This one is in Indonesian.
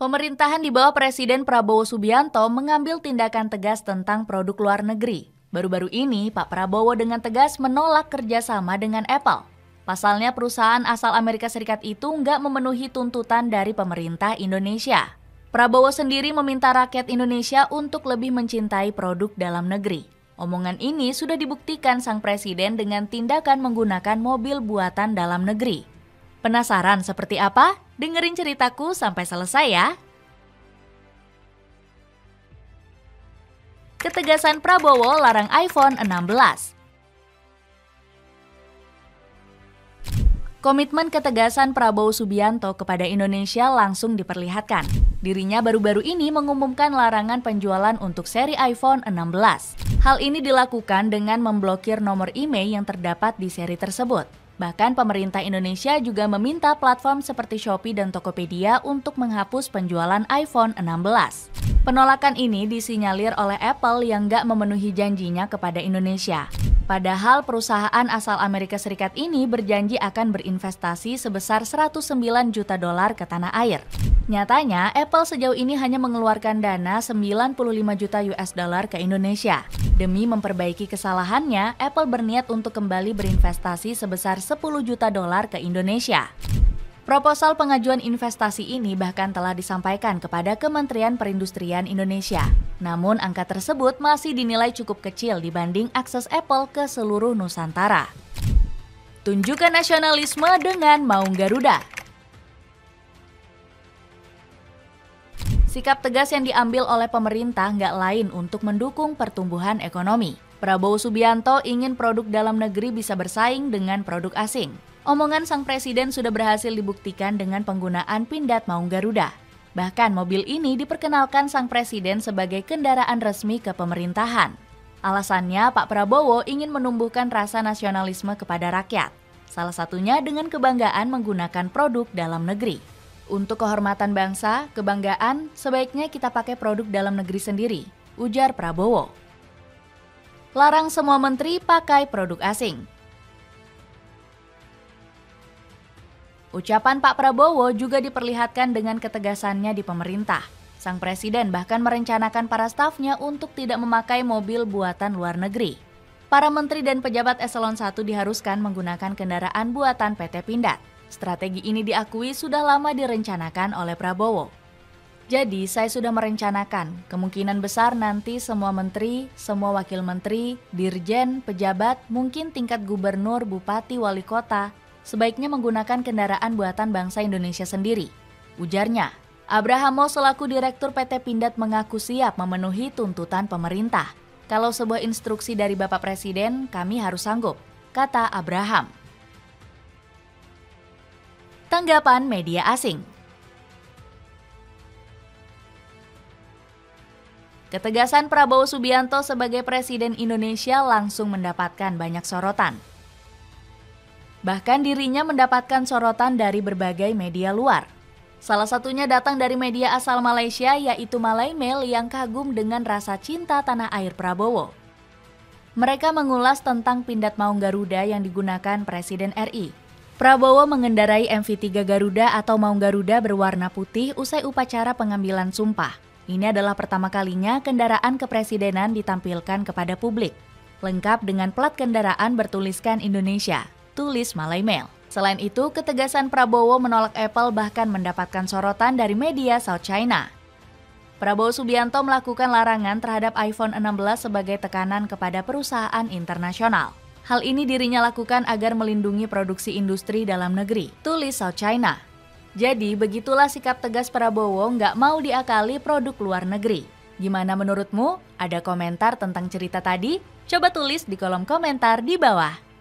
Pemerintahan di bawah Presiden Prabowo Subianto mengambil tindakan tegas tentang produk luar negeri. Baru-baru ini, Pak Prabowo dengan tegas menolak kerjasama dengan Apple. Pasalnya, perusahaan asal Amerika Serikat itu nggak memenuhi tuntutan dari pemerintah Indonesia. Prabowo sendiri meminta rakyat Indonesia untuk lebih mencintai produk dalam negeri. Omongan ini sudah dibuktikan sang presiden dengan tindakan menggunakan mobil buatan dalam negeri. Penasaran seperti apa? Dengerin ceritaku sampai selesai ya. Ketegasan Prabowo larang iPhone 16. Komitmen ketegasan Prabowo Subianto kepada Indonesia langsung diperlihatkan. Dirinya baru-baru ini mengumumkan larangan penjualan untuk seri iPhone 16. Hal ini dilakukan dengan memblokir nomor email yang terdapat di seri tersebut. Bahkan pemerintah Indonesia juga meminta platform seperti Shopee dan Tokopedia untuk menghapus penjualan iPhone 16. Penolakan ini disinyalir oleh Apple yang nggak memenuhi janjinya kepada Indonesia. Padahal perusahaan asal Amerika Serikat ini berjanji akan berinvestasi sebesar $109 juta ke tanah air. Nyatanya, Apple sejauh ini hanya mengeluarkan dana $95 juta ke Indonesia. Demi memperbaiki kesalahannya, Apple berniat untuk kembali berinvestasi sebesar $10 juta ke Indonesia. Proposal pengajuan investasi ini bahkan telah disampaikan kepada Kementerian Perindustrian Indonesia. Namun angka tersebut masih dinilai cukup kecil dibanding akses Apple ke seluruh Nusantara. Tunjukkan nasionalisme dengan Maung Garuda. Sikap tegas yang diambil oleh pemerintah nggak lain untuk mendukung pertumbuhan ekonomi. Prabowo Subianto ingin produk dalam negeri bisa bersaing dengan produk asing. Omongan sang presiden sudah berhasil dibuktikan dengan penggunaan pindad Maung Garuda. Bahkan mobil ini diperkenalkan sang presiden sebagai kendaraan resmi ke pemerintahan. Alasannya, Pak Prabowo ingin menumbuhkan rasa nasionalisme kepada rakyat. Salah satunya dengan kebanggaan menggunakan produk dalam negeri. Untuk kehormatan bangsa, kebanggaan, sebaiknya kita pakai produk dalam negeri sendiri, ujar Prabowo. Larang semua menteri pakai produk asing. Ucapan Pak Prabowo juga diperlihatkan dengan ketegasannya di pemerintah. Sang presiden bahkan merencanakan para stafnya untuk tidak memakai mobil buatan luar negeri. Para menteri dan pejabat eselon 1 diharuskan menggunakan kendaraan buatan PT Pindad. Strategi ini diakui sudah lama direncanakan oleh Prabowo. Jadi, saya sudah merencanakan, kemungkinan besar nanti semua menteri, semua wakil menteri, dirjen, pejabat, mungkin tingkat gubernur, bupati, wali kota, sebaiknya menggunakan kendaraan buatan bangsa Indonesia sendiri, ujarnya. Abrahamo selaku Direktur PT Pindad mengaku siap memenuhi tuntutan pemerintah. Kalau sebuah instruksi dari Bapak Presiden, kami harus sanggup, kata Abraham. Tanggapan media asing. Ketegasan Prabowo Subianto sebagai Presiden Indonesia langsung mendapatkan banyak sorotan. Bahkan dirinya mendapatkan sorotan dari berbagai media luar. Salah satunya datang dari media asal Malaysia yaitu Malaymail yang kagum dengan rasa cinta tanah air Prabowo. Mereka mengulas tentang pindad Maung Garuda yang digunakan Presiden RI. Prabowo mengendarai MV3 Garuda atau Maung Garuda berwarna putih usai upacara pengambilan sumpah. Ini adalah pertama kalinya kendaraan kepresidenan ditampilkan kepada publik. Lengkap dengan plat kendaraan bertuliskan Indonesia, tulis Malaymail. Selain itu, ketegasan Prabowo menolak Apple bahkan mendapatkan sorotan dari media South China. Prabowo Subianto melakukan larangan terhadap iPhone 16 sebagai tekanan kepada perusahaan internasional. Hal ini dirinya lakukan agar melindungi produksi industri dalam negeri, tulis South China. Jadi, begitulah sikap tegas Prabowo nggak mau diakali produk luar negeri. Gimana menurutmu? Ada komentar tentang cerita tadi? Coba tulis di kolom komentar di bawah.